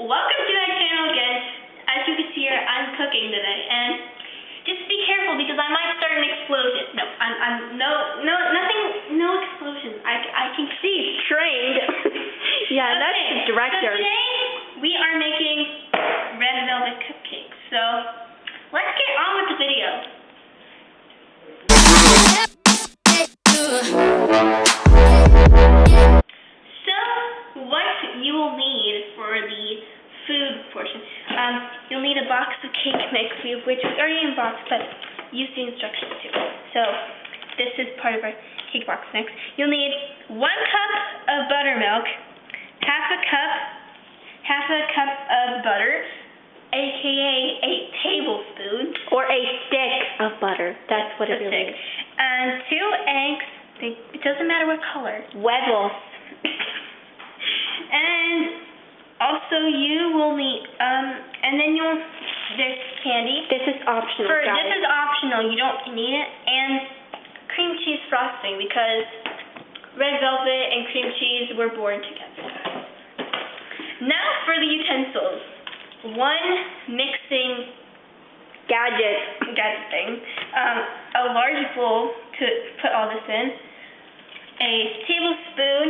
Welcome to my channel again. As you can see here, I'm cooking today, and just be careful because I might start an explosion. No, no explosion. I can see trained. Yeah, okay, that's the director. So today we are making red velvet cupcakes. So let's get on with the video. So what you will need for the food portion, you'll need a box of cake mix, which is already in box, but use the instructions too. So this is part of our cake box mix. You'll need 1 cup of buttermilk, half a cup of butter, aka a tablespoon, or a stick of butter. That's what it really is. And 2 eggs. It doesn't matter what color. Huevos. And also you will need, and then there's candy. This is optional, guys. This is optional, you don't need it. And cream cheese frosting, because red velvet and cream cheese were born together. Now for the utensils. 1 mixing gadget thing. A large bowl to put all this in. A tablespoon,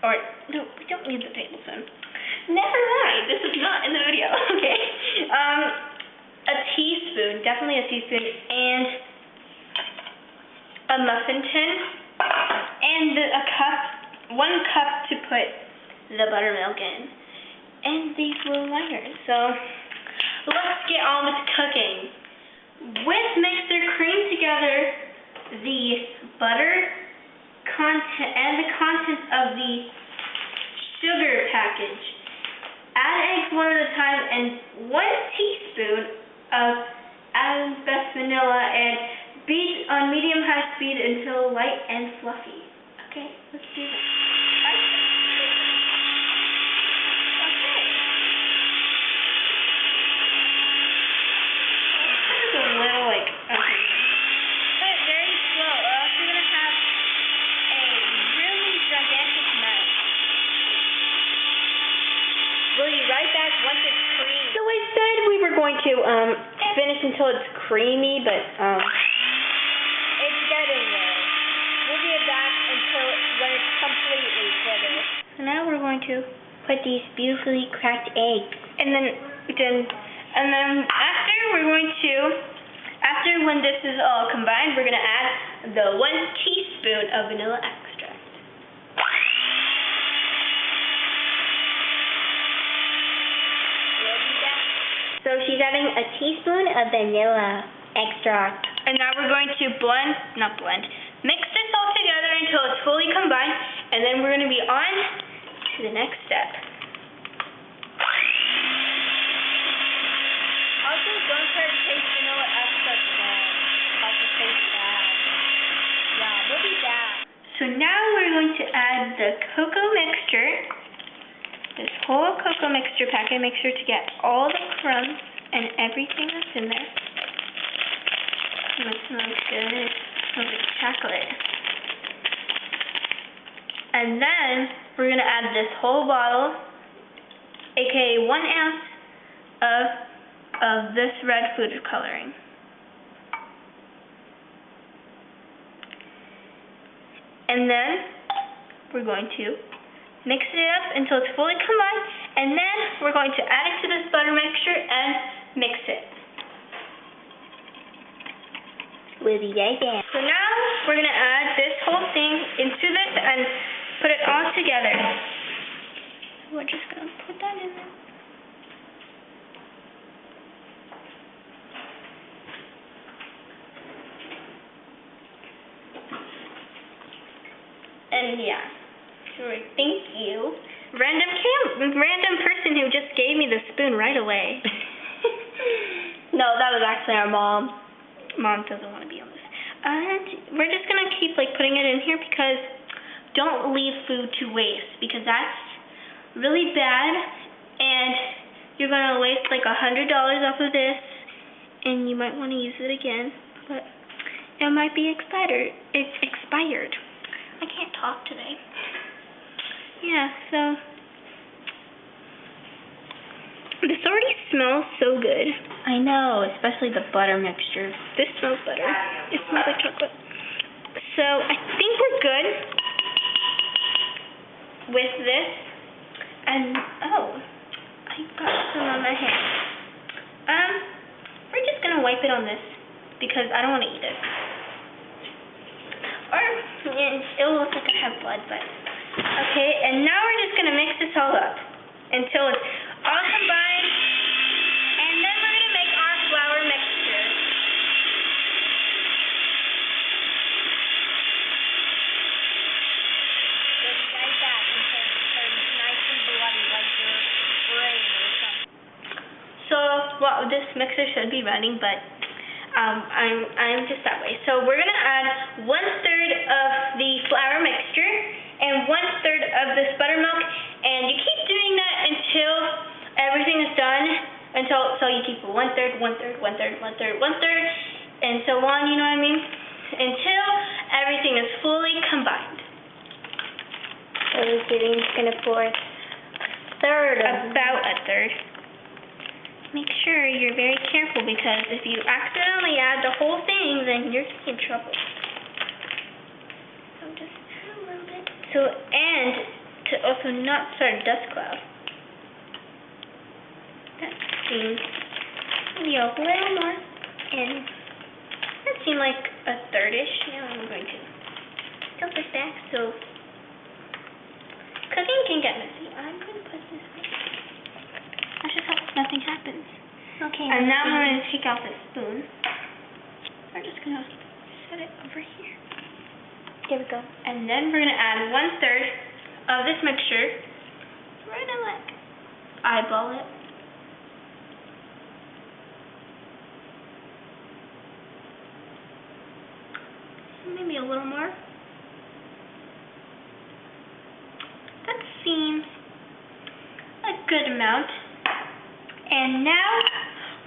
or no, we don't need the tablespoon. Never mind, this is not in the video. Okay. A teaspoon, definitely a teaspoon, and a muffin tin, and a cup, 1 cup to put the buttermilk in, and these little lighters. So let's get on with cooking. With mixer, cream together the butter content and the contents of the sugar package. Add eggs 1 at a time and 1 teaspoon of best vanilla, and beat on medium-high speed until light and fluffy. Okay, let's do that. To finish until it's creamy, but it's getting there. We'll be back when it's completely finished. So now we're going to put these beautifully cracked eggs, and then after when this is all combined, we're gonna add the 1 teaspoon of vanilla extract. So she's adding a teaspoon of vanilla extract. And now we're going to mix this all together until it's fully combined, and then we're going to be on to the next step. Also, don't try to taste vanilla extract again. Also taste bad. Yeah, we'll be back. So now we're going to add the cocoa mixture. This whole cocoa mixture packet. Make sure to get all the crumbs and everything that's in there. It smells good. It smells like chocolate. And then we're going to add this whole bottle, aka 1 ounce of this red food coloring. And then we're going to mix it up until it's fully combined, and then we're going to add it to this butter mixture and mix it. We'll be right back. So now we're going to add this whole thing into this and put it all together. We're just going to put that in there. And yeah. Sure, thank you. Random person who just gave me the spoon right away. No, that was actually our mom. Mom doesn't want to be on this. And we're just going to keep putting it in here, because don't leave food to waste, because that's really bad, and you're going to waste $100 off of this, and you might want to use it again, but it might be expired. It's expired. I can't talk today. Yeah, so smells so good. I know, especially the butter mixture. This smells better. It smells like chocolate. So I think we're good with this. And oh, I got some on my hand. We're just gonna wipe it on this because I don't want to eat it. Or it'll look like I have blood, but okay. And now we're just gonna mix this all up until it's all combined, and then we're gonna make our flour mixture. Just like that until it turns nice and bloody like your brain or something. So, well, this mixer should be running, but I'm just that way. So we're gonna add 1/3 of the flour mixture and 1/3 of this buttermilk, and you keep doing that until everything is done. So you keep 1/3, 1/3, 1/3, 1/3, 1/3, and so on. You know what I mean? Until everything is fully combined. So Daillin's gonna pour 1/3 of About 1/3. Make sure you're very careful because if you accidentally add the whole thing, then you're in trouble. So just add a little bit. So, and to also not start a dust cloud. That seems maybe a little more. And that seemed like 1/3-ish. Now I'm going to tilt this back so cooking can get messy. I'm going to put this right. I just hope nothing happens. Okay. And now we're going to take out the spoon. We're just going to set it over here. There we go. And then we're going to add 1/3 of this mixture. We're going to like eyeball it. Maybe a little more. That seems a good amount. And now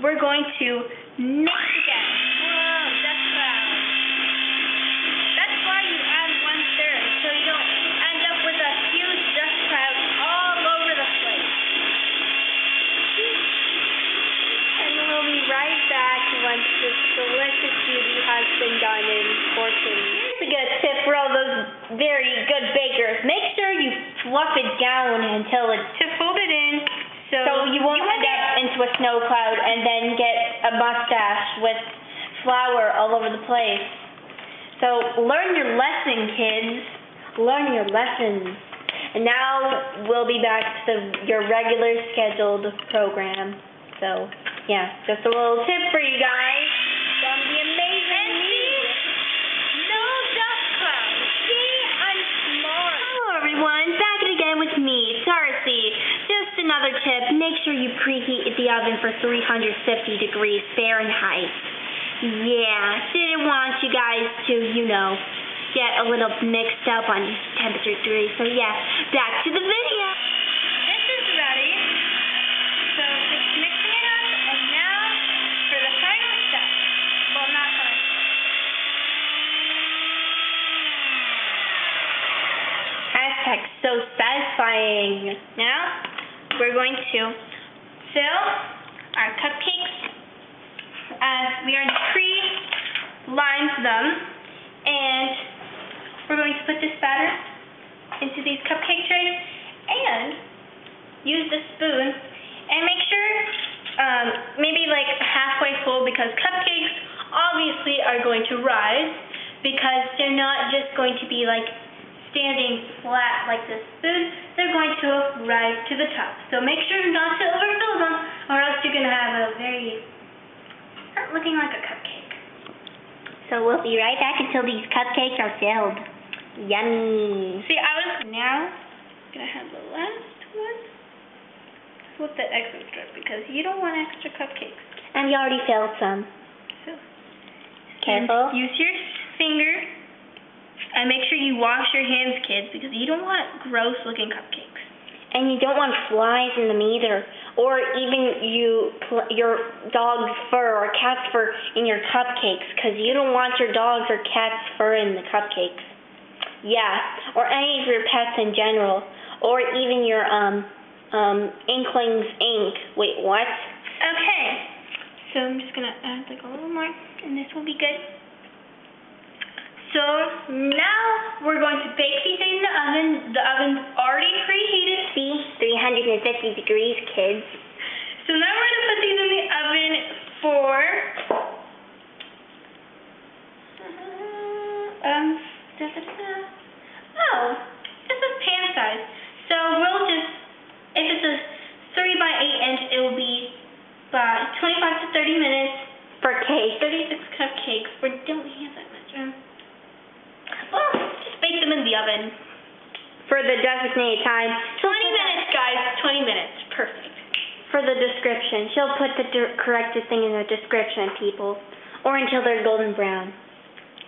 we're going to mix again. Whoa, that's loud. That's why you add 1/3, so you don't end up with a huge dust cloud all over the place. And we'll be right back once this delicious beauty has been done in portions. Here's a good tip for all those very good bakers. Make sure you fluff it down until it's to fold it in. So you won't end up into a snow cloud and then get a mustache with flour all over the place. So learn your lesson, kids. Learn your lessons. And now we'll be back to your regular scheduled program. So, yeah, just a little tip for you guys from the amazing me. No dust clouds. See, I'm smart. Hello everyone, back again with me, Darcy. Just another tip, make sure you preheat the oven for 350 degrees Fahrenheit. Yeah, didn't want you guys to, get a little mixed up on temperature degrees. So yeah, back to the video. This is ready. So just mixing it up, and now for the final step. Well, not final. Hashtag so satisfying. Now we're going to fill our cupcakes as we already pre-lined them, and we're going to put this batter into these cupcake trays and use the spoon and make sure maybe like halfway full, because cupcakes obviously are going to rise because they're not just going to be like standing flat like this spoon, they're going to rise to the top. So make sure not to overfill them, or else you're going to have a not looking like a cupcake. So we'll be right back until these cupcakes are filled. Yummy. See, now going to have the last one with the extra strip, because you don't want extra cupcakes. And you already filled some. So, careful. Use your finger. And make sure you wash your hands, kids, because you don't want gross-looking cupcakes. And you don't want flies in them either. Or even your dog's fur or cat's fur in your cupcakes, because you don't want your dog's or cat's fur in the cupcakes. Yeah, or any of your pets in general. Or even your Inkling's ink. Wait, what? Okay, so I'm just gonna add like a little more, and this will be good. So now we're going to bake these in the oven. The oven's already preheated. See, 350 degrees, kids. So now we're gonna put these in the oven for oh, this is pan size. So we'll just, if it's a 3 by 8 inch, it will be about 25 to 30 minutes For cake. 36 cupcakes. We don't have that much. Well, just bake them in the oven. For the designated time. 20 minutes, guys. 20 minutes. Perfect. For the description. She'll put the corrected thing in the description, people. Or until they're golden brown.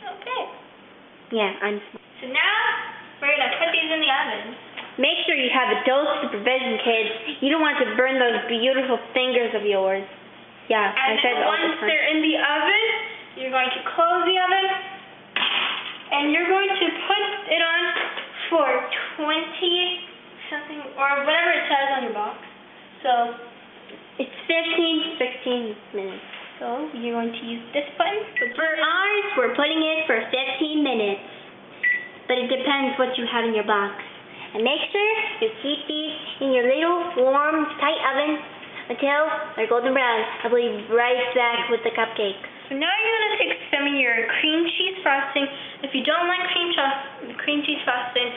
Okay. Yeah, So now, we're going to put these in the oven. Make sure you have a dose supervision, kids. You don't want to burn those beautiful fingers of yours. Yeah, And I said then all the once time. they're in the oven, you're going to close the oven. And you're going to put it on for 20-something, or whatever it says on your box. So, It's 16 minutes. so you're going to use this button. For ours, we're putting it for 15 minutes. But it depends what you have in your box. And make sure you keep these in your little, warm, tight oven until they're golden brown. I'll be right back with the cupcakes. So now you're going to take some of your cream cheese frosting. If you don't like cream cheese frosting,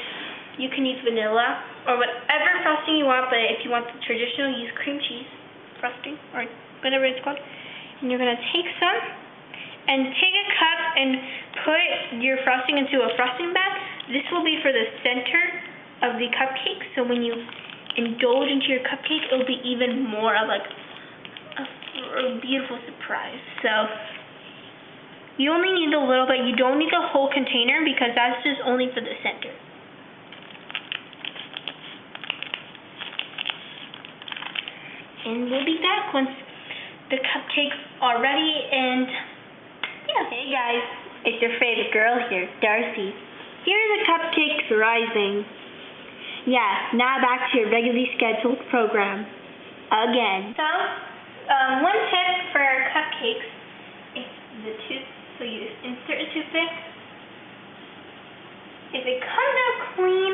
you can use vanilla or whatever frosting you want. But if you want the traditional, use cream cheese frosting or whatever it's called. And you're going to take some and take a cup and put your frosting into a frosting bath. This will be for the center of the cupcake. So when you indulge into your cupcake, it'll be even more of like a beautiful surprise. So you only need a little bit. You don't need the whole container because that's just only for the center. And we'll be back once the cupcakes are ready. And yeah. Hey guys, it's your favorite girl here, Darcy. Here are the cupcakes rising. Yeah, now back to your regularly scheduled program. Again. So, one tip for cupcakes is the tooth. So you just insert a toothpick. If it comes out clean,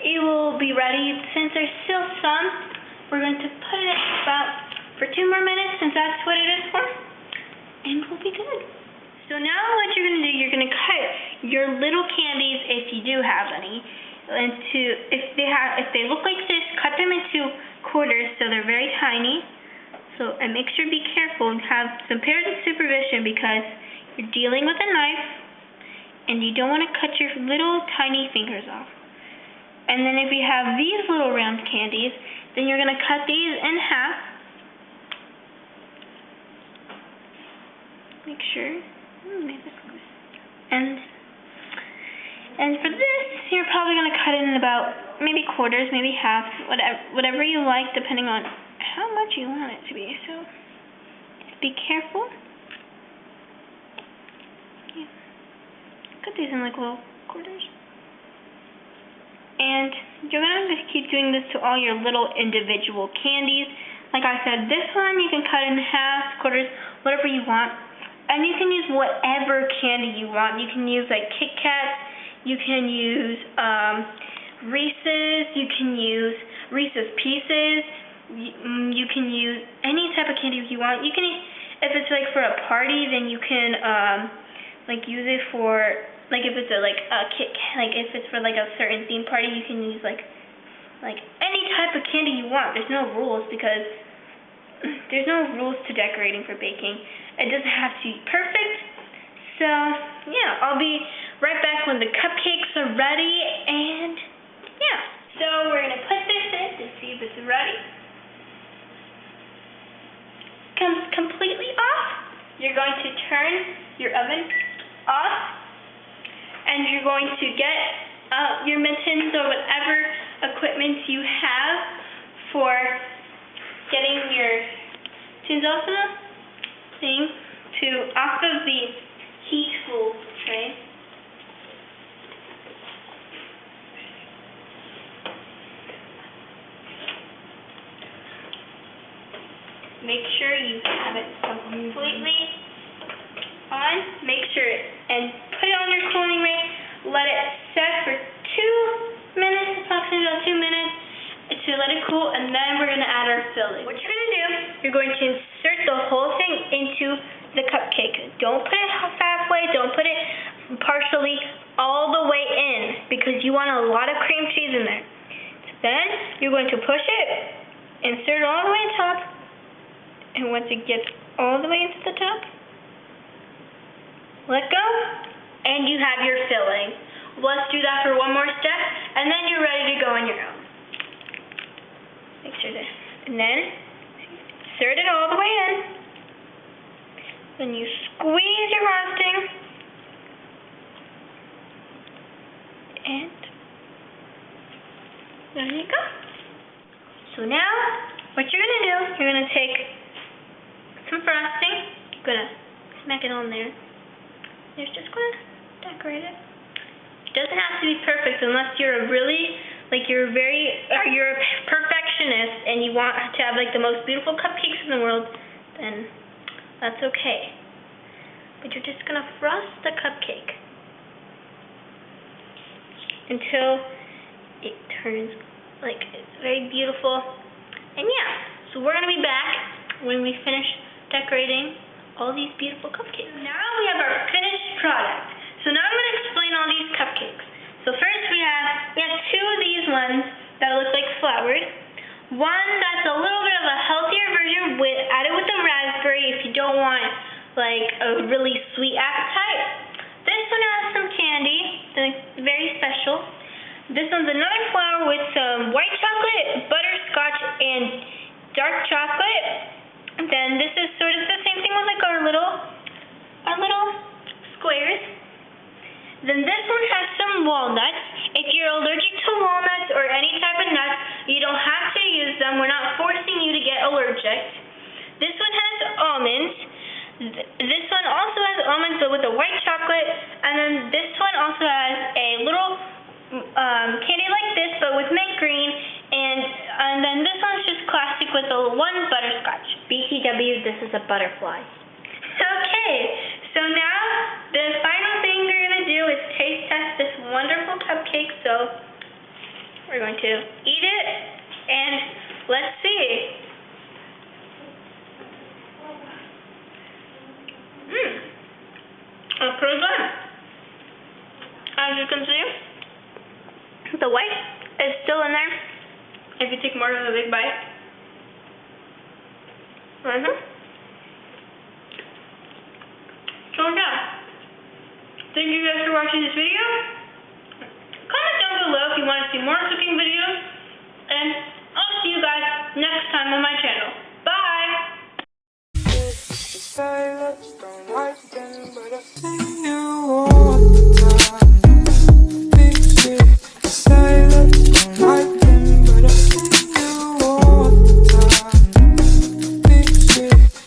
it will be ready. Since there's still some, we're going to put it about for 2 more minutes, since that's what it is for, and we'll be good. So now what you're going to do, you're going to cut your little candies, if you do have any, into, if they look like this, cut them into quarters so they're very tiny. So, and make sure to be careful and have some parent supervision because you're dealing with a knife and you don't want to cut your little tiny fingers off. And then if you have these little round candies, then you're going to cut these in half. Make sure. And for this, you're probably going to cut it in about maybe quarters, maybe half, whatever you like, depending on how much you want it to be. So just be careful. Yeah. Cut these in like little quarters. And you're going to keep doing this to all your little individual candies. Like I said, this one you can cut in half, quarters, whatever you want. And you can use whatever candy you want. You can use like Kit Kats, you can use Reese's, you can use Reese's Pieces, you can use any type of candy you want. You can, if it's like for a party, then you can like use it for, like if it's a Kit Kat, like if it's for like a certain theme party, you can use like any type of candy you want. There's no rules because there's no rules to decorating for baking. It doesn't have to be perfect. So, yeah, I'll be right back when the cupcakes are ready. And, yeah. So, we're going to put this in to see if it's ready. Comes completely off. You're going to turn your oven off. And you're going to get your mittens or whatever equipment you have for getting your tins off the thing off of the heatful tray. make sure you have it completely on. Make sure and put it on your cooling rate. Let it set for 2 minutes, approximately about 2 minutes, to let it cool, and then we're gonna add our filling. What you're gonna do, you're going to insert the whole thing into the cupcake. Don't put it halfway, don't put it partially, all the way in, because you want a lot of cream cheese in there. Then you're going to push it, insert it all the way on top, and once it gets all the way into the top, let go, and you have your filling. Let's do that for one more step, and then you're ready to go on your own. Make sure that, and then insert it all the way in. Then you squeeze your frosting, and there you go. So now, what you're gonna do, you're gonna take some frosting, you're gonna smack it on there. You're just gonna decorate it. It doesn't have to be perfect unless you're a really, like you're a perfectionist and you want to have like the most beautiful cupcakes in the world, then that's okay. But you're just gonna frost the cupcake until it turns like it's very beautiful. And yeah, so we're gonna be back when we finish decorating all these beautiful cupcakes. Now we have our finished product. So now I'm gonna explain all these cupcakes. So first we have 2 of these ones that look like flowers. One that's a little bit of a healthier version added with the raspberry if you don't want like a really sweet appetite. This one has some candy, very special. This one's another flower with some white chocolate, butterscotch, and dark chocolate. And then this is sort of the same thing with like our little squares. Then this one has some walnuts. If you're allergic to walnuts or any type of nuts, you don't have to use them. We're not forcing you to get allergic. This one has almonds. This one also has almonds but with a white chocolate. And then this one also has a little candy like this but with mint green. And then this one's just classic with one butterscotch. BTW, this is a butterfly. Okay, so now the final thing we're going to do is taste test this wonderful cupcake. So we're going to eat it and let's see. It's pretty good. As you can see, the white is still in there if you take more of a big bite. So yeah, thank you guys for watching this video. Comment down below if you want to see more cooking videos, and I'll see you guys next time on my channel. Bye!